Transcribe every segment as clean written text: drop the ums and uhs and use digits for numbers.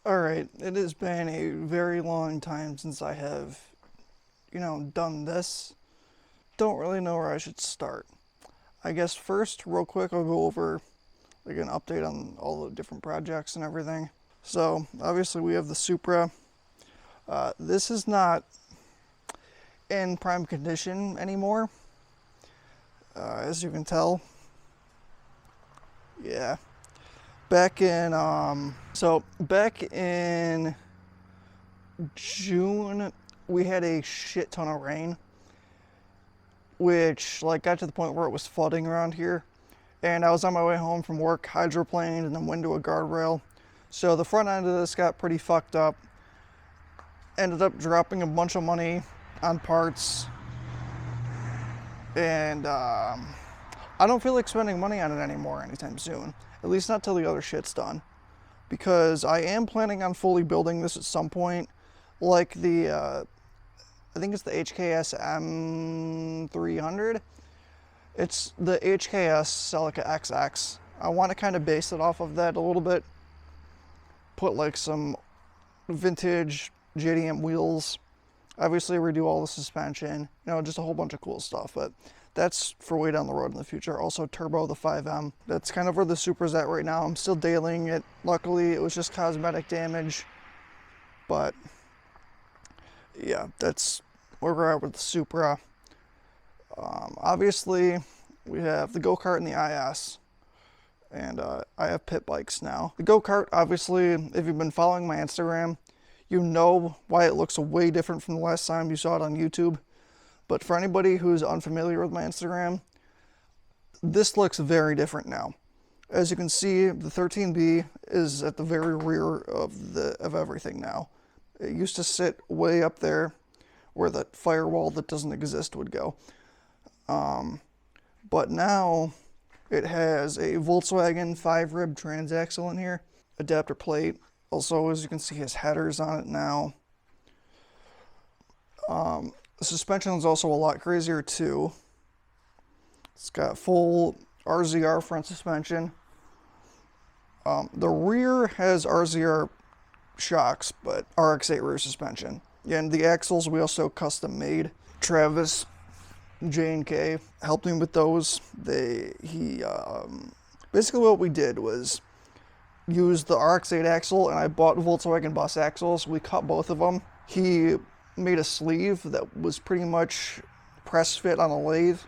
Alright, it has been a very long time since I have, done this. Don't really know where I should start. I guess first, real quick, I'll go over like an update on all the different projects and everything. So, obviously we have the Supra. This is not in prime condition anymore, as you can tell. Yeah. Back in June, we had a shit ton of rain, which got to the point where it was flooding around here. And I was on my way home from work, hydroplaned, and then went into a guardrail. So the front end of this got pretty fucked up. Ended up dropping a bunch of money on parts. And I don't feel like spending money on it anymore anytime soon. At least not till the other shit's done. Because I am planning on fully building this at some point. Like I think it's the HKS M300. It's the HKS Celica XX. I want to kind of base it off of that a little bit. Put like some vintage JDM wheels. Obviously redo all the suspension. Just a whole bunch of cool stuff. But that's for way down the road in the future. Also turbo the 5M. That's kind of where the Supra's at right now. I'm still dailying it. Luckily, it was just cosmetic damage. But yeah, that's where we're at with the Supra. Obviously, we have the go-kart and the IS. And I have pit bikes now. The go-kart, obviously, if you've been following my Instagram, you know why it looks way different from the last time you saw it on YouTube. But for anybody who's unfamiliar with my Instagram, this looks very different now. As you can see, the 13B is at the very rear of everything now. It used to sit way up there where the firewall that doesn't exist would go. But now it has a Volkswagen 5-rib transaxle in here, adapter plate. Also, as you can see, has headers on it now. The suspension is also a lot crazier too. It's got full RZR front suspension. The rear has RZR shocks, but RX-8 rear suspension. And the axles we also custom made. Travis J&K helped me with those. Basically what we did was use the RX-8 axle, and I bought Volkswagen bus axles. We cut both of them. He made a sleeve that was pretty much press fit on a lathe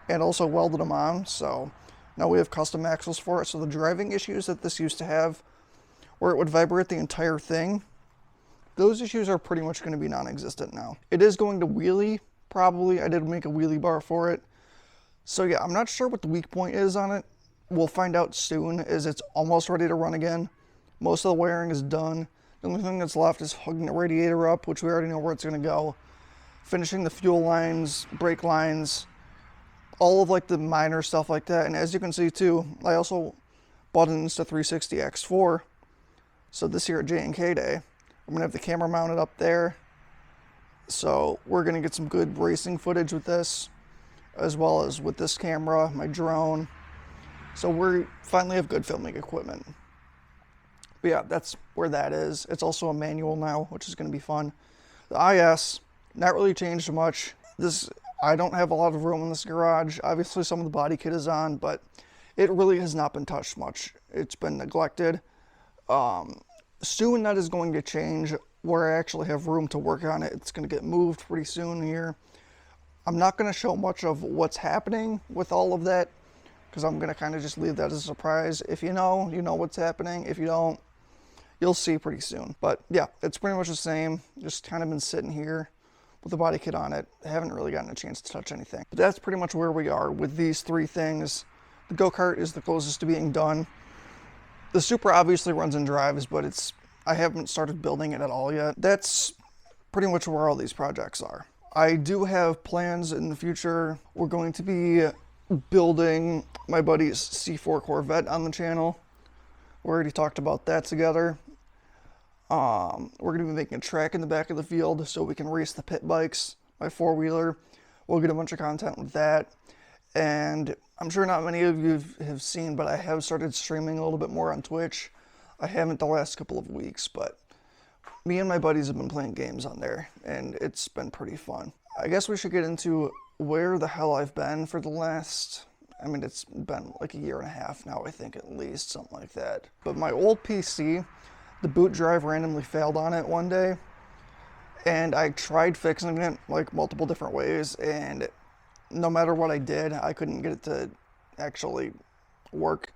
and also welded them on. So now we have custom axles for it. So the driving issues that this used to have, where it would vibrate the entire thing, those issues are pretty much going to be non-existent now. It is going to wheelie, probably. I did make a wheelie bar for it. So yeah, I'm not sure what the weak point is on it. We'll find out soon, as it's almost ready to run again. Most of the wiring is done. The only thing that's left is hooking the radiator up, which we already know where it's going to go. Finishing the fuel lines, brake lines, all of the minor stuff like that. And as you can see too, I also bought an Insta360 X4. So this year at J&K Day, I'm going to have the camera mounted up there. So we're going to get some good racing footage with this, as well as with this camera, my drone. So we finally have good filming equipment. But yeah, that's where that is. It's also a manual now, which is going to be fun. The IS, not really changed much. I don't have a lot of room in this garage. Obviously some of the body kit is on, but it really has not been touched much. It's been neglected. Soon that is going to change, where I actually have room to work on it. It's going to get moved pretty soon here. I'm not going to show much of what's happening with all of that, because I'm going to kind of just leave that as a surprise. If you know what's happening. If you don't, you'll see pretty soon. But yeah, it's pretty much the same. Just kind of been sitting here with the body kit on it. I haven't really gotten a chance to touch anything. But that's pretty much where we are with these three things. The go-kart is the closest to being done. The Supra obviously runs and drives, but I haven't started building it at all yet. That's pretty much where all these projects are. I do have plans in the future. We're going to be building my buddy's C4 Corvette on the channel. We already talked about that together. We're going to be making a track in the back of the field so we can race the pit bikes, my four-wheeler. We'll get a bunch of content with that. And I'm sure not many of you have seen, but I have started streaming a little bit more on Twitch. I haven't the last couple of weeks, but me and my buddies have been playing games on there, and it's been pretty fun. I guess we should get into where the hell I've been for the last, I mean, it's been like a year and a half now, I think, at least, something like that. But my old PC, the boot drive randomly failed on it one day, and I tried fixing it like multiple different ways, and no matter what I did, I couldn't get it to actually work.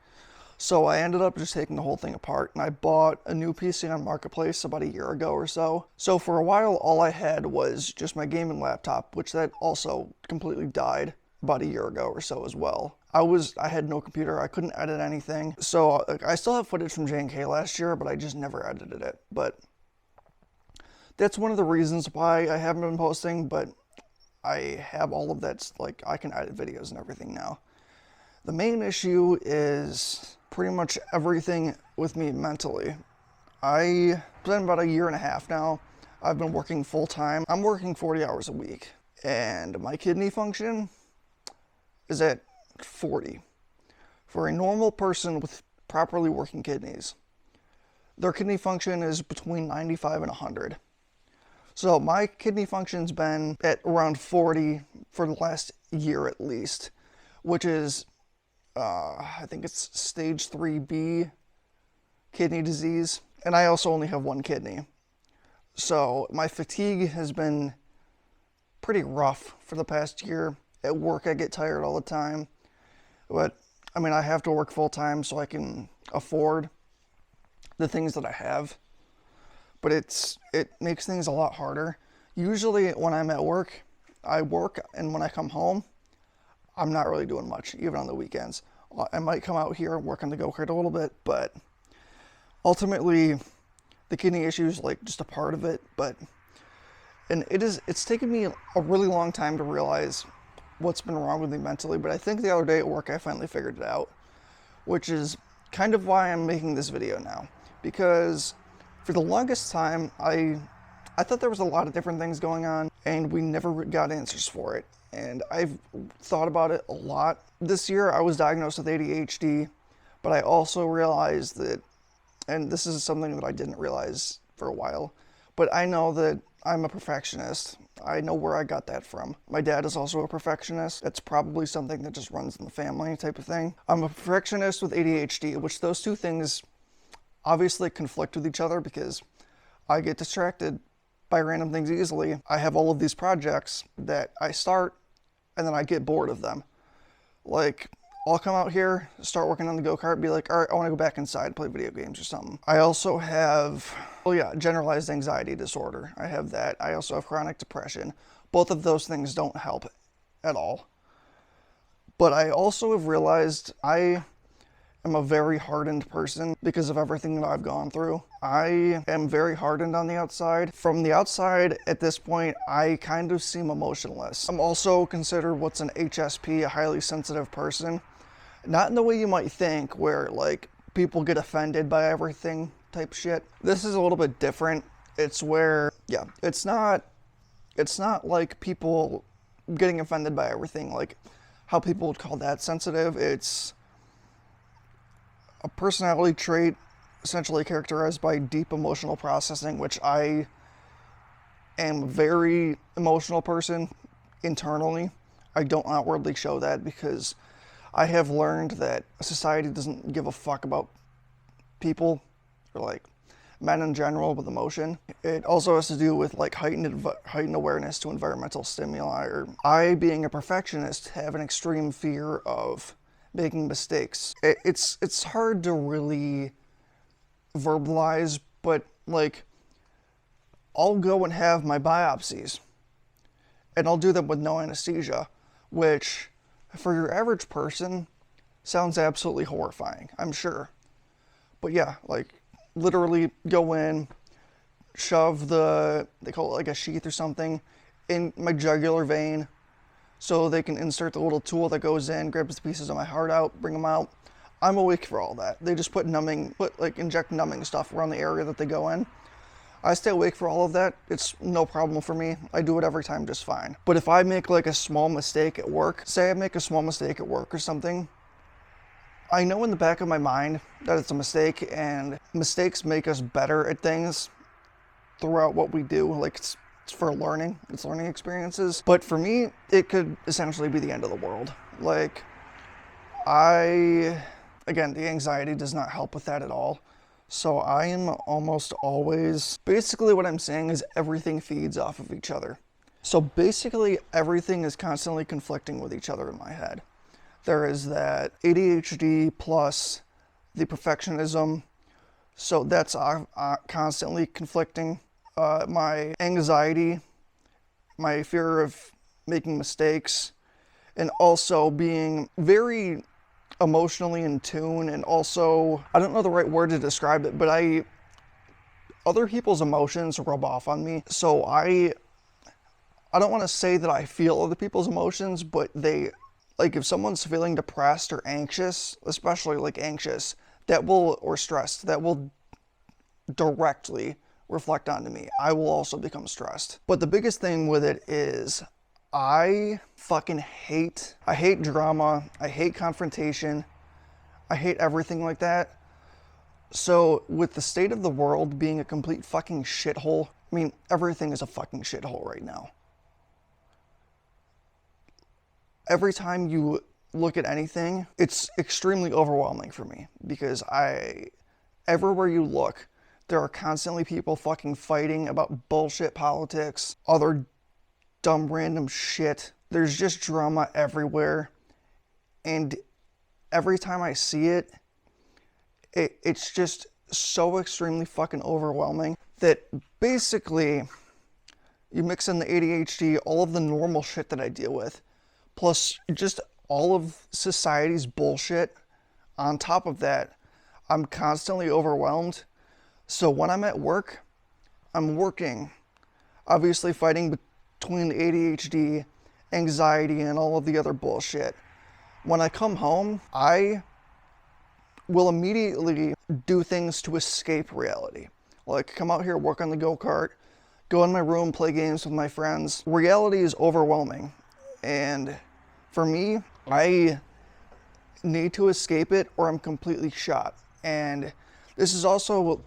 So I ended up just taking the whole thing apart, and I bought a new PC on Marketplace about a year ago or so. So for a while, all I had was just my gaming laptop, which that also completely died about a year ago or so as well. I had no computer, I couldn't edit anything. So I still have footage from J&K last year, but I just never edited it. But that's one of the reasons why I haven't been posting, but I have all of that, like I can edit videos and everything now. The main issue is pretty much everything with me mentally. It's been about a year and a half now. I've been working full time. I'm working 40 hours a week, and my kidney function is at 40. For a normal person with properly working kidneys, their kidney function is between 95 and 100. So my kidney function's been at around 40 for the last year at least, which is, I think it's stage 3B kidney disease. And I also only have one kidney. So my fatigue has been pretty rough for the past year. At work, I get tired all the time. But, I mean, I have to work full time so I can afford the things that I have. But it makes things a lot harder. Usually when I'm at work, I work, and when I come home, I'm not really doing much, even on the weekends. I might come out here and work on the go-kart a little bit, but ultimately, the kidney issue is like just a part of it. And it's taken me a really long time to realize what's been wrong with me mentally, but I think the other day at work I finally figured it out, which is kind of why I'm making this video now, because for the longest time, I thought there was a lot of different things going on, and we never got answers for it. And I've thought about it a lot. This year, I was diagnosed with ADHD, but I also realized that, and this is something that I didn't realize for a while, but I know that I'm a perfectionist. I know where I got that from. My dad is also a perfectionist. That's probably something that just runs in the family type of thing. I'm a perfectionist with ADHD, which those two things obviously conflict with each other because I get distracted by random things easily. I have all of these projects that I start and then I get bored of them. Like, I'll come out here, start working on the go-kart, be like, all right, I want to go back inside and play video games or something. I also have, generalized anxiety disorder. I have that. I also have chronic depression. Both of those things don't help at all. But I also have realized I am a very hardened person because of everything that I've gone through. I am very hardened on the outside. From the outside, at this point, I kind of seem emotionless. I'm also considered what's an HSP, a highly sensitive person. Not in the way you might think, where like people get offended by everything type shit. This is a little bit different. It's where, it's not like people getting offended by everything, like how people would call that sensitive. It's a personality trait essentially characterized by deep emotional processing, which I am a very emotional person internally. I don't outwardly show that because I have learned that society doesn't give a fuck about people, or like men in general, with emotion. It also has to do with like heightened awareness to environmental stimuli. Or I, being a perfectionist, have an extreme fear of making mistakes. It's hard to really verbalize, but like I'll go and have my biopsies and I'll do them with no anesthesia, which for your average person sounds absolutely horrifying, I'm sure. But yeah, like literally go in, shove they call it like a sheath or something, in my jugular vein, so they can insert the little tool that goes in, grabs the pieces of my heart out, bring them out. I'm awake for all that. They just inject numbing stuff around the area that they go in. I stay awake for all of that. It's no problem for me. I do it every time just fine. But if I make like a small mistake at work, say I make a small mistake at work or something, I know in the back of my mind that it's a mistake, and mistakes make us better at things throughout what we do. Like, it's for learning, it's learning experiences. But for me, it could essentially be the end of the world. Like, again, the anxiety does not help with that at all. So I am almost always, basically what I'm saying is everything feeds off of each other. So basically everything is constantly conflicting with each other in my head. There is that ADHD plus the perfectionism. So that's constantly conflicting. My anxiety, my fear of making mistakes, and also being very emotionally in tune, and also, I don't know the right word to describe it, but other people's emotions rub off on me. So I don't want to say that I feel other people's emotions, but like if someone's feeling depressed or anxious, especially like anxious, or stressed, that will directly reflect onto me. I will also become stressed. But the biggest thing with it is I hate drama. I hate confrontation. I hate everything like that. So with the state of the world being a complete fucking shithole, I mean, everything is a fucking shithole right now. Every time you look at anything, it's extremely overwhelming for me, because everywhere you look, there are constantly people fucking fighting about bullshit politics, other dumb random shit. There's just drama everywhere, and every time I see it, it's just so extremely fucking overwhelming that basically you mix in the ADHD, all of the normal shit that I deal with, plus just all of society's bullshit. On top of that, I'm constantly overwhelmed. So when I'm at work, I'm working, obviously fighting between the ADHD, anxiety, and all of the other bullshit. When I come home, I will immediately do things to escape reality. Like come out here, work on the go-kart, go in my room, play games with my friends. Reality is overwhelming. And for me, I need to escape it or I'm completely shot. And this is also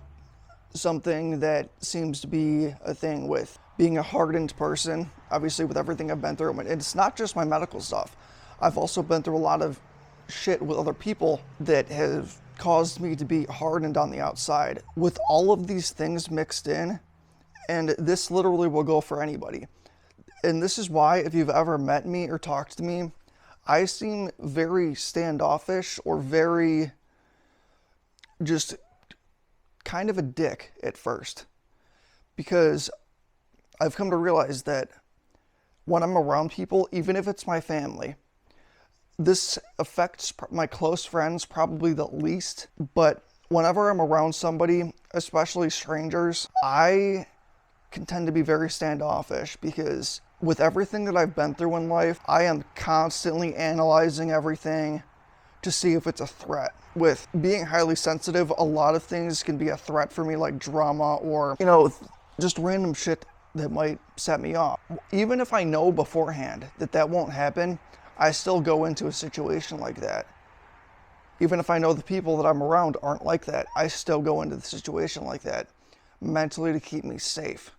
something that seems to be a thing with being a hardened person, obviously with everything I've been through. And it's not just my medical stuff. I've also been through a lot of shit with other people that have caused me to be hardened on the outside. With all of these things mixed in, and this literally will go for anybody. And this is why, if you've ever met me or talked to me, I seem very standoffish or very just kind of a dick at first. Because I've come to realize that when I'm around people, even if it's my family, this affects my close friends probably the least, but whenever I'm around somebody, especially strangers, I can tend to be very standoffish because with everything that I've been through in life, I am constantly analyzing everything to see if it's a threat. With being highly sensitive, a lot of things can be a threat for me, like drama or, just random shit that might set me off. Even if I know beforehand that that won't happen, I still go into a situation like that. Even if I know the people that I'm around aren't like that, I still go into the situation like that, mentally to keep me safe.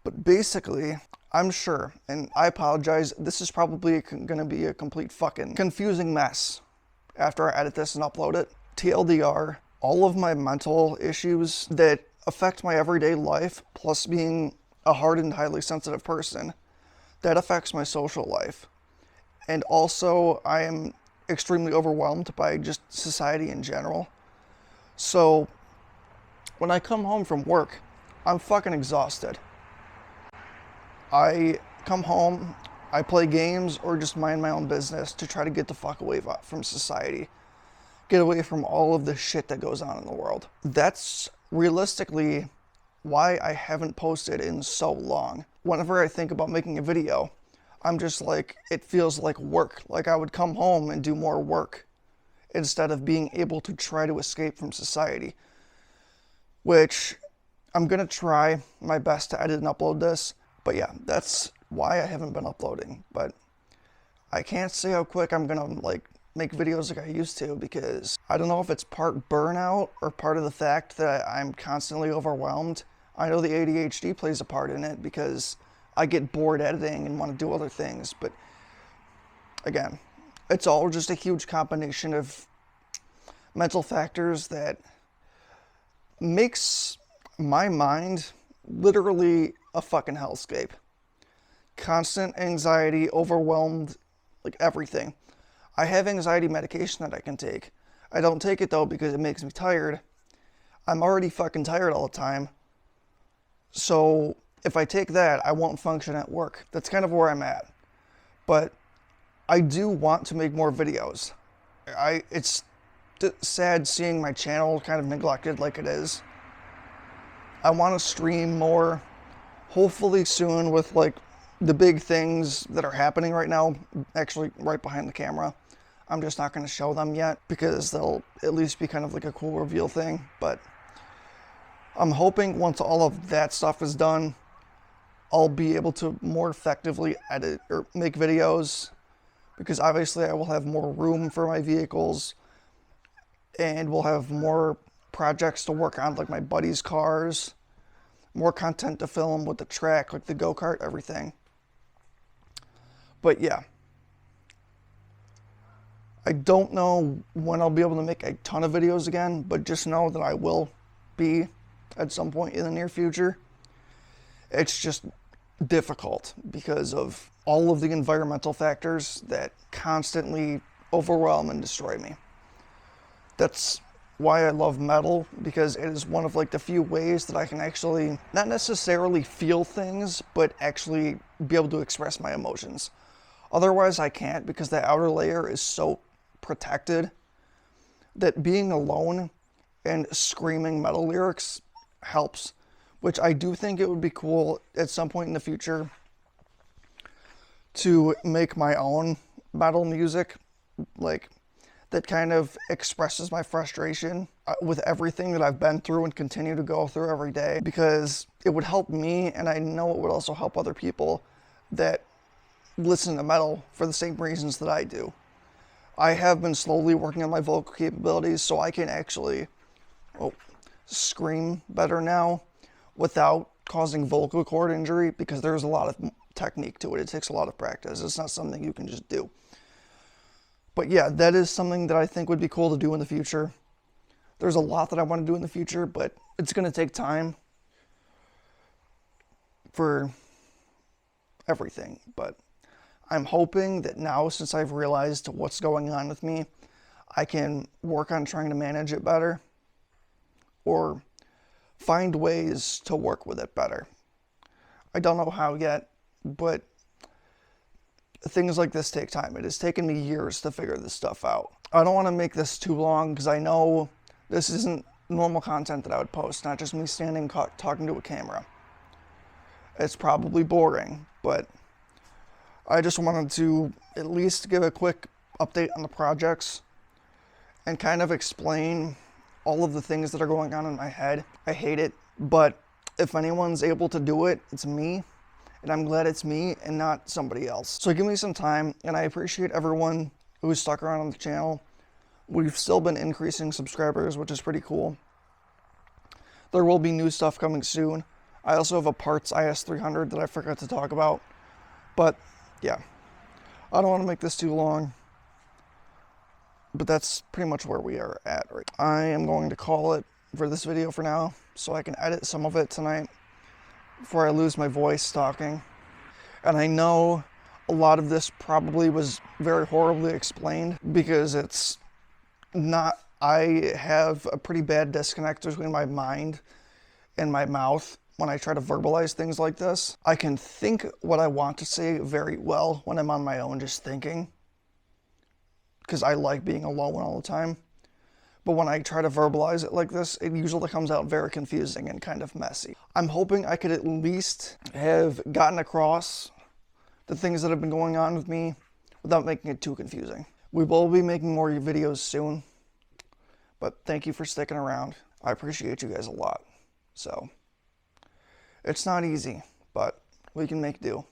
But basically, I'm sure, and I apologize, this is probably going to be a complete fucking confusing mess after I edit this and upload it. TLDR, all of my mental issues that affect my everyday life, plus being a hardened, highly sensitive person, that affects my social life. And also, I am extremely overwhelmed by just society in general. So, when I come home from work, I'm fucking exhausted. I come home, I play games or just mind my own business to try to get the fuck away from society. Get away from all of the shit that goes on in the world. That's realistically why I haven't posted in so long. Whenever I think about making a video, I'm just like, it feels like work. Like I would come home and do more work instead of being able to try to escape from society. Which I'm gonna try my best to edit and upload this. But yeah, that's why I haven't been uploading. But I can't say how quick I'm gonna make videos like I used to, because I don't know if it's part burnout or part of the fact that I'm constantly overwhelmed. I know the ADHD plays a part in it because I get bored editing and want to do other things, but again, it's all just a huge combination of mental factors that makes my mind literally a fucking hellscape. Constant anxiety, overwhelmed, like everything. I have anxiety medication that I can take. I don't take it though because it makes me tired. I'm already fucking tired all the time. So if I take that, I won't function at work. That's kind of where I'm at. But I do want to make more videos. It's sad seeing my channel kind of neglected like it is. I want to stream more, hopefully soon, with like the big things that are happening right now, actually right behind the camera. I'm just not going to show them yet because they'll at least be kind of like a cool reveal thing. But I'm hoping once all of that stuff is done, I'll be able to more effectively edit or make videos, because obviously I will have more room for my vehicles and we'll have more projects to work on, like my buddies' cars, more content to film with the track, like the go-kart, everything. But yeah, I don't know when I'll be able to make a ton of videos again, but just know that I will be at some point in the near future. It's just difficult because of all of the environmental factors that constantly overwhelm and destroy me. That's why I love metal, because it is one of like the few ways that I can actually not necessarily feel things, but actually be able to express my emotions. Otherwise I can't, because the outer layer is so protected that being alone and screaming metal lyrics helps, which I do think it would be cool at some point in the future to make my own metal music, like that kind of expresses my frustration with everything that I've been through and continue to go through every day, because it would help me, and I know it would also help other people that listen to metal for the same reasons that I do. I have been slowly working on my vocal capabilities so I can actually scream better now without causing vocal cord injury, because there's a lot of technique to it. It takes a lot of practice. It's not something you can just do. But yeah, that is something that I think would be cool to do in the future. There's a lot that I want to do in the future, but it's going to take time for everything. But I'm hoping that now, since I've realized what's going on with me, I can work on trying to manage it better or find ways to work with it better. I don't know how yet, but things like this take time. It has taken me years to figure this stuff out. I don't want to make this too long because I know this isn't normal content that I would post, not just me standing talking to a camera. It's probably boring, but I just wanted to at least give a quick update on the projects and kind of explain all of the things that are going on in my head. I hate it, but if anyone's able to do it, it's me. And I'm glad it's me and not somebody else. So give me some time, and I appreciate everyone who's stuck around on the channel. We've still been increasing subscribers, which is pretty cool. There will be new stuff coming soon. I also have a parts IS300 that I forgot to talk about. But yeah, I don't want to make this too long. But that's pretty much where we are at right now. I am going to call it for this video for now, so I can edit some of it tonight before I lose my voice talking. And I know a lot of this probably was very horribly explained because it's not, I have a pretty bad disconnect between my mind and my mouth when I try to verbalize things like this. I can think what I want to say very well when I'm on my own just thinking, because I like being alone all the time. But when I try to verbalize it like this, it usually comes out very confusing and kind of messy. I'm hoping I could at least have gotten across the things that have been going on with me without making it too confusing. We will be making more videos soon, but thank you for sticking around. I appreciate you guys a lot. So, it's not easy, but we can make do.